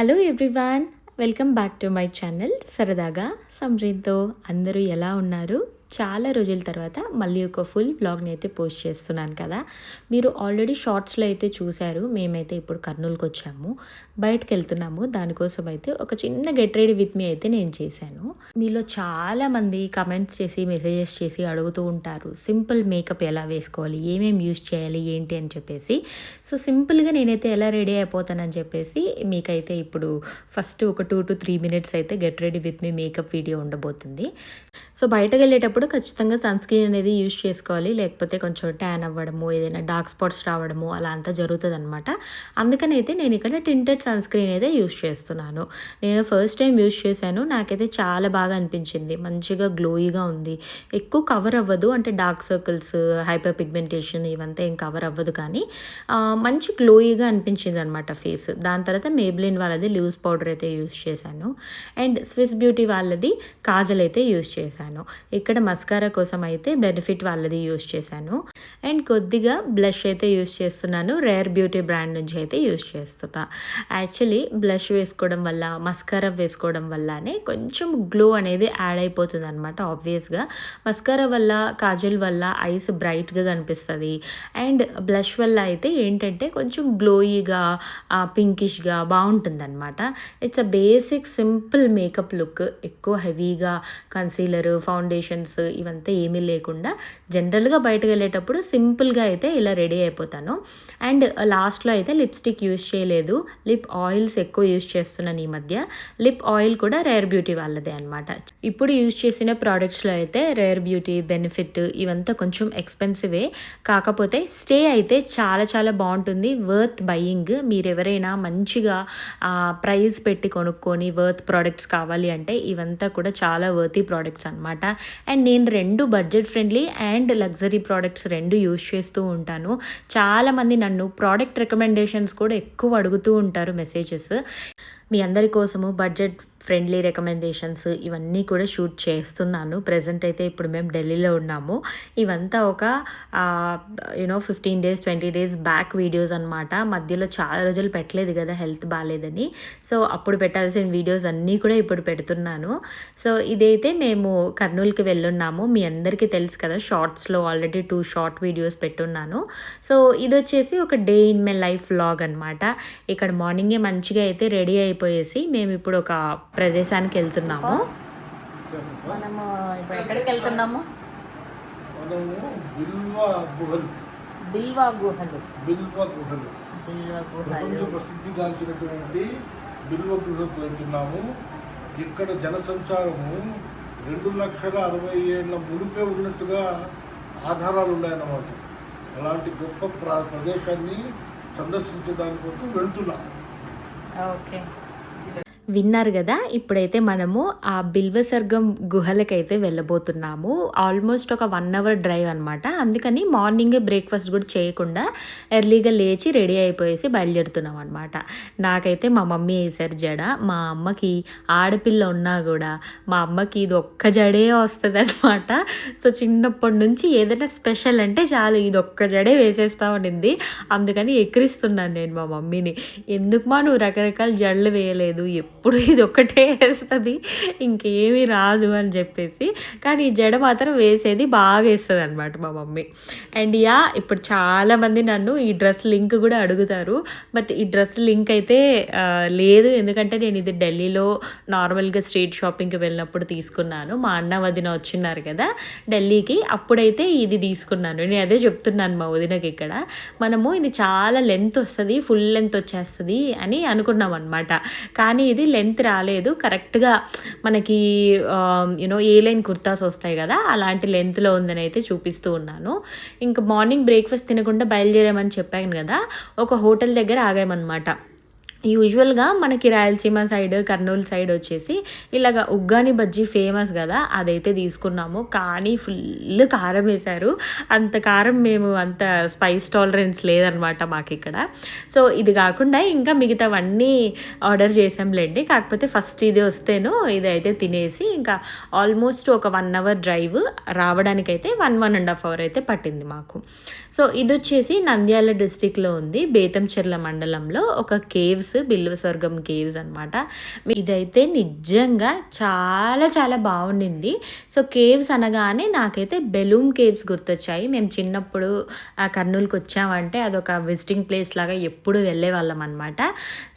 Hello everyone, welcome back to my channel సరదాగా సమ్రీన్తో. అందరూ ఎలా ఉన్నారు? చాలా రోజుల తర్వాత మళ్ళీ ఒక ఫుల్ బ్లాగ్ని అయితే పోస్ట్ చేస్తున్నాను కదా. మీరు ఆల్రెడీ షార్ట్స్లో అయితే చూశారు. మేమైతే ఇప్పుడు కర్నూలుకి వచ్చాము, బయటకు వెళ్తున్నాము. దానికోసం అయితే ఒక చిన్న గెట్ రెడీ విత్ మీ అయితే నేను చేశాను. మీలో చాలామంది కమెంట్స్ చేసి మెసేజెస్ చేసి అడుగుతూ ఉంటారు, సింపుల్ మేకప్ ఎలా వేసుకోవాలి, ఏమేమి యూజ్ చేయాలి ఏంటి అని చెప్పేసి. సో సింపుల్గా నేనైతే ఎలా రెడీ అయిపోతానని చెప్పేసి మీకైతే ఇప్పుడు ఫస్ట్ ఒక 2 to 3 minutes అయితే get ready with me makeup video ఉండబోతుంది. సో బయటకు వెళ్ళేటప్పుడు ఖచ్చితంగా సన్ స్క్రీన్ అనేది యూజ్ చేసుకోవాలి, లేకపోతే కొంచెం ట్యాన్ అవ్వడము, ఏదైనా డార్క్ స్పాట్స్ రావడము అలా అంతా జరుగుతుంది అనమాట. అందుకని అయితే నేను ఇక్కడ టింటెడ్ సన్ స్క్రీన్ అయితే యూజ్ చేస్తున్నాను. నేను ఫస్ట్ టైం యూజ్ చేశాను, నాకైతే చాలా బాగా అనిపించింది. మంచిగా గ్లోయిగా ఉంది, ఎక్కువ కవర్ అవ్వదు, అంటే డార్క్ సర్కిల్స్, హైపర్ పిగ్మెంటేషన్ ఇవంతా ఏం కవర్ అవ్వదు, కానీ మంచి గ్లోయిగా అనిపించింది అనమాట ఫేస్. దాని తర్వాత మేబ్లిన్ వాళ్ళది లూజ్ పౌడర్ అయితే యూజ్ చేశాను, అండ్ స్విస్ బ్యూటీ వాళ్ళది కాజల్ అయితే యూజ్ చేశాను. ఇక్కడ మస్కారా కోసం అయితే బెనిఫిట్ వాళ్ళది యూజ్ చేశాను, అండ్ కొద్దిగా బ్లష్ అయితే యూజ్ చేస్తున్నాను. రేర్ బ్యూటీ బ్రాండ్ నుంచి అయితే యూజ్ చేస్తున్నా. యాక్చువల్లీ బ్లష్ వేసుకోవడం వల్ల, మస్కారా వేసుకోవడం వల్లనే కొంచెం గ్లో అనేది యాడ్ అయిపోతుంది అనమాట. ఆబ్వియస్గా మస్కారా వల్ల, కాజల్ వల్ల ఐస్ బ్రైట్గా కనిపిస్తుంది, అండ్ బ్లష్ వల్ల అయితే ఏంటంటే కొంచెం గ్లోయిగా, పింకిష్గా బాగుంటుంది అనమాట. It's a basic simple makeup look. ఎక్కువ హెవీగా కన్సీలర్, ఫౌండేషన్స్ ఇవంతా ఏమీ లేకుండా జనరల్గా బయటకు వెళ్ళేటప్పుడు సింపుల్గా అయితే ఇలా రెడీ అయిపోతాను. అండ్ లాస్ట్లో అయితే లిప్స్టిక్ యూజ్ చేయలేదు, లిప్ ఆయిల్స్ ఎక్కువ యూజ్ చేస్తున్నాను ఈ మధ్య. లిప్ ఆయిల్ కూడా రేర్ బ్యూటీ వాళ్ళదే అనమాట. ఇప్పుడు యూజ్ చేసిన ప్రోడక్ట్స్లో అయితే రేర్ బ్యూటీ, బెనిఫిట్ ఇవంతా కొంచెం ఎక్స్పెన్సివే, కాకపోతే స్టే అయితే చాలా చాలా బాగుంటుంది. Worth buying. మీరు ఎవరైనా మంచిగా ప్రైస్ పెట్టి కొనుక్కొని వర్త్ ప్రోడక్ట్స్ కావాలి అంటే ఇవంతా కూడా చాలా వర్తీ ప్రోడక్ట్స్ అనమాట. అండ్ నేను రెండు budget friendly and luxury products రెండు యూజ్ చేస్తూ ఉంటాను. చాలామంది నన్ను ప్రోడక్ట్ రికమెండేషన్స్ కూడా ఎక్కువ అడుగుతూ ఉంటారు మెసేజెస్. మీ అందరి కోసము బడ్జెట్ ఫ్రెండ్లీ రికమెండేషన్స్ ఇవన్నీ కూడా షూట్ చేస్తున్నాను. ప్రజెంట్ అయితే ఇప్పుడు మేము ఢిల్లీలో ఉన్నాము. ఇవంతా ఒక 15 days 20 days బ్యాక్ వీడియోస్ అనమాట. మధ్యలో చాలా రోజులు పెట్టలేదు కదా, హెల్త్ బాగాలేదని. సో అప్పుడు పెట్టాల్సిన వీడియోస్ అన్నీ కూడా ఇప్పుడు పెడుతున్నాను. సో ఇదైతే మేము కర్నూలుకి వెళ్ళున్నాము. మీ అందరికీ తెలుసు కదా, షార్ట్స్లో ఆల్రెడీ 2 షార్ట్ వీడియోస్ పెట్టున్నాను. సో ఇది వచ్చేసి ఒక day in my life vlog అనమాట. ఇక్కడ మార్నింగే మంచిగా అయితే రెడీ అయిపోయేసి మేము ఇప్పుడు ఒక ప్రదేశానికి వెళ్తున్నాము. మనము ఇప్పుడు ఎక్కడికి వెళ్తున్నాము? బిల్వ గుహలు. ప్రసిద్ధిగాంచినటువంటి బిల్వ గుహకు వెళ్తున్నాము. ఇక్కడ జనసంచారము 2,60,000 మునిపే ఉన్నట్టుగా ఆధారాలు ఉన్నాయన్నమాట. అలాంటి గొప్ప ప్రదేశాన్ని సందర్శించడానికి వెళ్తున్నాం. ఓకే, విన్నారు కదా. ఇప్పుడైతే మనము ఆ బిల్వసర్గం గుహలకైతే వెళ్ళబోతున్నాము. ఆల్మోస్ట్ ఒక 1 hour డ్రైవ్ అనమాట. అందుకని మార్నింగ్ బ్రేక్ఫాస్ట్ కూడా చేయకుండా ఎర్లీగా లేచి రెడీ అయిపోయేసి బయలుదేరుతున్నాం అనమాట. నాకైతే మా మమ్మీ వేసారు జడ. మా అమ్మకి ఆడపిల్ల ఉన్నా కూడా మా అమ్మకి ఇది ఒక్క జడే వస్తుంది అనమాట. సో చిన్నప్పటి నుంచి ఏదైనా స్పెషల్ అంటే చాలు ఇది ఒక్క జడే వేసేస్తా ఉండింది. అందుకని ఎక్కిరిస్తున్నాను నేను మా మమ్మీని, ఎందుకు మా నువ్వు రకరకాల జడలు వేయలేదు, ఎప్పుడు ఇది ఒక్కటే వేస్తుంది, ఇంకేమీ రాదు అని చెప్పేసి. కానీ ఈ జడ మాత్రం వేసేది బాగా వేస్తుంది అనమాట మా మమ్మీ. అండ్ ఇప్పుడు చాలామంది నన్ను ఈ డ్రెస్ లింక్ కూడా అడుగుతారు. బట్ ఈ డ్రెస్ లింక్ అయితే లేదు, ఎందుకంటే నేను ఇది ఢిల్లీలో నార్మల్గా స్ట్రీట్ షాపింగ్కి వెళ్ళినప్పుడు తీసుకున్నాను. మా అన్న వదిన వచ్చిన్నారు కదా ఢిల్లీకి, అప్పుడైతే ఇది తీసుకున్నాను. నేను అదే చెప్తున్నాను మా వదినకి, ఇక్కడ మనము ఇది చాలా లెంత్ వస్తుంది, ఫుల్ లెంత్ వచ్చేస్తుంది అని అనుకున్నాం అనమాట. కానీ ఇది లెంత్ రాలేదు, కరెక్ట్గా మనకి ఏ లైన్ కుర్తాస్ వస్తాయి కదా అలాంటి లెంత్లో ఉందని అయితే చూపిస్తూ ఉన్నాను. ఇంకా మార్నింగ్ బ్రేక్ఫాస్ట్ తినకుండా బయలుదేరామని చెప్పాను కదా, ఒక హోటల్ దగ్గర ఆగామన్నమాట. యూజువల్గా మనకి రాయలసీమ సైడ్, కర్నూలు సైడ్ వచ్చేసి ఇలాగ ఉగ్గాని బజ్జీ ఫేమస్ కదా, అదైతే తీసుకున్నాము. కానీ ఫుల్ కారం వేశారు. అంత కారం మేము అంత స్పైస్ టాలరెన్స్ లేదనమాట మాకు ఇక్కడ. సో ఇది కాకుండా ఇంకా మిగతావన్నీ ఆర్డర్ చేసాంలేండి. కాకపోతే ఫస్ట్ ఇది వస్తేను ఇది అయితే తినేసి ఇంకా ఆల్మోస్ట్ ఒక 1 hour డ్రైవ్ రావడానికైతే 1.5 hour అయితే పట్టింది మాకు. సో ఇది వచ్చేసి నంద్యాల డిస్టిక్లో ఉంది, బేతంచెర్ల మండలంలో ఒక కేవ్స్. బిల్వ స్వర్గం కేవ్స్ అనమాట. ఇదైతే నిజంగా చాలా చాలా బాగుండింది. సో కేవ్స్ అనగానే నాకైతే బెలూమ్ కేవ్స్ గుర్తొచ్చాయి. మేము చిన్నప్పుడు కర్నూలుకి వచ్చామంటే అదొక విజిటింగ్ ప్లేస్ లాగా ఎప్పుడు వెళ్ళేవాళ్ళం అనమాట.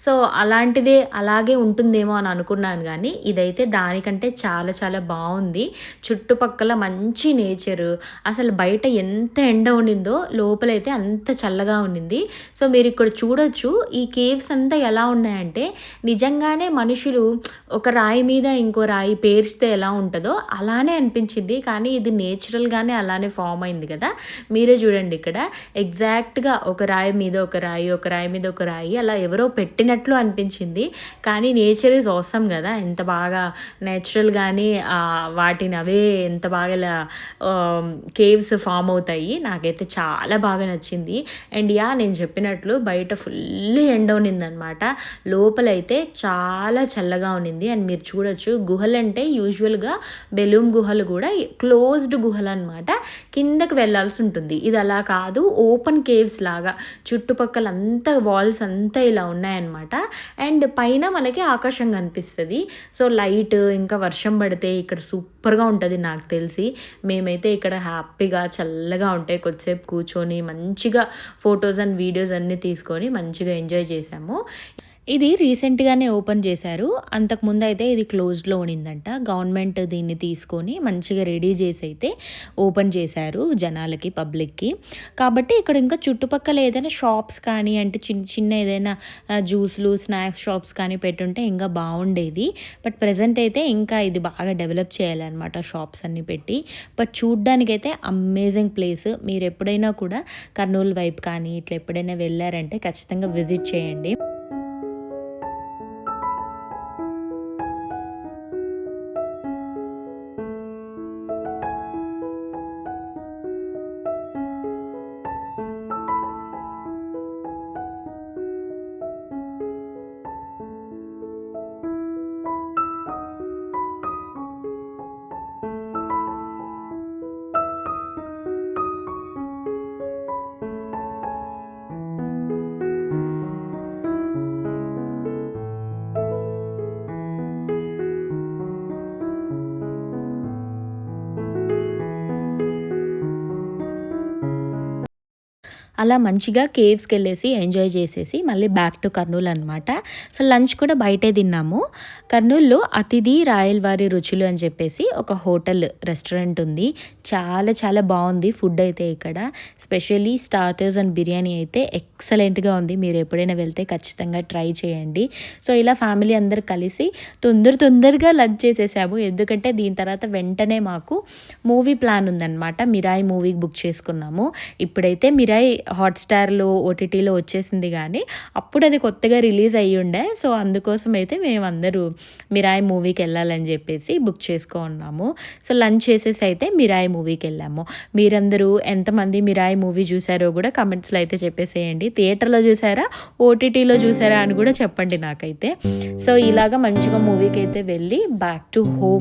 సో అలాంటిదే అలాగే ఉంటుందేమో అని అనుకున్నాను, కానీ ఇదైతే దానికంటే చాలా చాలా బాగుంది. చుట్టుపక్కల మంచి నేచరు, అసలు బయట ఎంత ఎండ ఉండిందో లోపలైతే అంత చల్లగా ఉండింది. సో మీరు ఇక్కడ చూడొచ్చు ఈ కేవ్స్ అంతా ఎలా ఉన్నాయంటే నిజంగానే మనుషులు ఒక రాయి మీద ఇంకో రాయి పేర్చితే ఎలా ఉంటుందో అలానే అనిపించింది. కానీ ఇది నేచురల్గానే అలానే ఫామ్ అయింది కదా. మీరే చూడండి ఇక్కడ ఎగ్జాక్ట్గా ఒక రాయి మీద ఒక రాయి, ఒక రాయి మీద ఒక రాయి అలా ఎవరో పెట్టినట్లు అనిపించింది. కానీ నేచర్ ఈజ్ ఆసమ్ కదా, ఎంత బాగా నేచురల్గానే వాటిని అవే ఎంత బాగా ఇలా కేవ్స్ ఫామ్ అవుతాయి. నాకైతే చాలా బాగా నచ్చింది. అండ్ నేను చెప్పినట్లు బయట ఫుల్ ఎండ ఉన్నిందనమాట, లోపలైతే చాలా చల్లగా ఉన్నింది. అండ్ మీరు చూడొచ్చు గుహలు అంటే యూజువల్గా బెలూమ్ గుహలు కూడా క్లోజ్డ్ గుహలు అనమాట, కిందకి వెళ్ళాల్సి ఉంటుంది. ఇది అలా కాదు, ఓపెన్ కేవ్స్ లాగా చుట్టుపక్కల అంతా వాల్స్ అంతా ఇలా ఉన్నాయన్నమాట. అండ్ పైన మనకి ఆకాశం కనిపిస్తుంది. సో లైట్ ఇంకా వర్షం పడితే ఇక్కడ సూపర్గా ఉంటుంది. నాకు తెలిసి మేమైతే ఇక్కడ హ్యాపీగా చల్లగా ఉంటాయి కొద్దిసేపు కూర్చొని మంచిగా ఫొటోస్ అండ్ వీడియోస్ అన్నీ తీసుకొని మంచిగా ఎంజాయ్ చేసాము. ఇది రీసెంట్గానే ఓపెన్ చేశారు, అంతకుముందు అయితే ఇది క్లోజ్డ్లో ఉండిందంట. గవర్నమెంట్ దీన్ని తీసుకొని మంచిగా రెడీ చేసి అయితే ఓపెన్ చేశారు జనాలకి, పబ్లిక్కి. కాబట్టి ఇక్కడ ఇంకా చుట్టుపక్కల ఏదైనా షాప్స్ కానీ అంటే చిన్న చిన్న ఏదైనా జ్యూస్లు స్నాక్స్ షాప్స్ కానీ పెట్టుంటే ఇంకా బాగుండేది. బట్ ప్రజెంట్ అయితే ఇంకా ఇది బాగా డెవలప్ చేయాలన్నమాట షాప్స్ అన్నీ పెట్టి. బట్ చూడ్డానికైతే అమేజింగ్ ప్లేస్. మీరు ఎప్పుడైనా కూడా కర్నూలు వైపు కానీ ఇట్లా ఎప్పుడైనా వెళ్ళారంటే ఖచ్చితంగా విజిట్ చేయండి. అలా మంచిగా కేవ్స్కి వెళ్ళేసి ఎంజాయ్ చేసేసి మళ్ళీ బ్యాక్ టు కర్నూలు అనమాట. సో లంచ్ కూడా బయటే తిన్నాము. కర్నూలులో అతిథి రాయల్ వారి రుచులు అని చెప్పేసి ఒక హోటల్ రెస్టారెంట్ ఉంది. చాలా చాలా బాగుంది ఫుడ్ అయితే ఇక్కడ. స్పెషల్లీ స్టార్టర్స్ అండ్ బిర్యానీ అయితే ఎక్సలెంట్గా ఉంది. మీరు ఎప్పుడైనా వెళ్తే ఖచ్చితంగా ట్రై చేయండి. సో ఇలా ఫ్యామిలీ అందరు కలిసి తొందరగా లంచ్ చేసేసాము. ఎందుకంటే దీని తర్వాత వెంటనే మాకు మూవీ ప్లాన్ ఉందన్నమాట. మిరాయి మూవీకి బుక్ చేసుకున్నాము. ఇప్పుడైతే మిరాయి హాట్స్టార్లో ఓటీటీలో వచ్చేసింది, కానీ అప్పుడు అది కొత్తగా రిలీజ్ అయ్యి ఉండే. సో అందుకోసం అయితే మేమందరూ మిరాయి మూవీకి వెళ్ళాలని చెప్పేసి బుక్ చేసుకున్నాము. సో లంచ్ చేసేసి అయితే మిరాయి మూవీకి వెళ్ళాము. మీరందరూ ఎంతమంది మిరాయి మూవీ చూసారో కూడా కమెంట్స్లో అయితే చెప్పేసేయండి. థియేటర్లో చూసారా, ఓటీటీలో చూసారా అని కూడా చెప్పండి నాకైతే. సో ఇలాగా మంచిగా మూవీకి అయితే వెళ్ళి బ్యాక్ టు హోమ్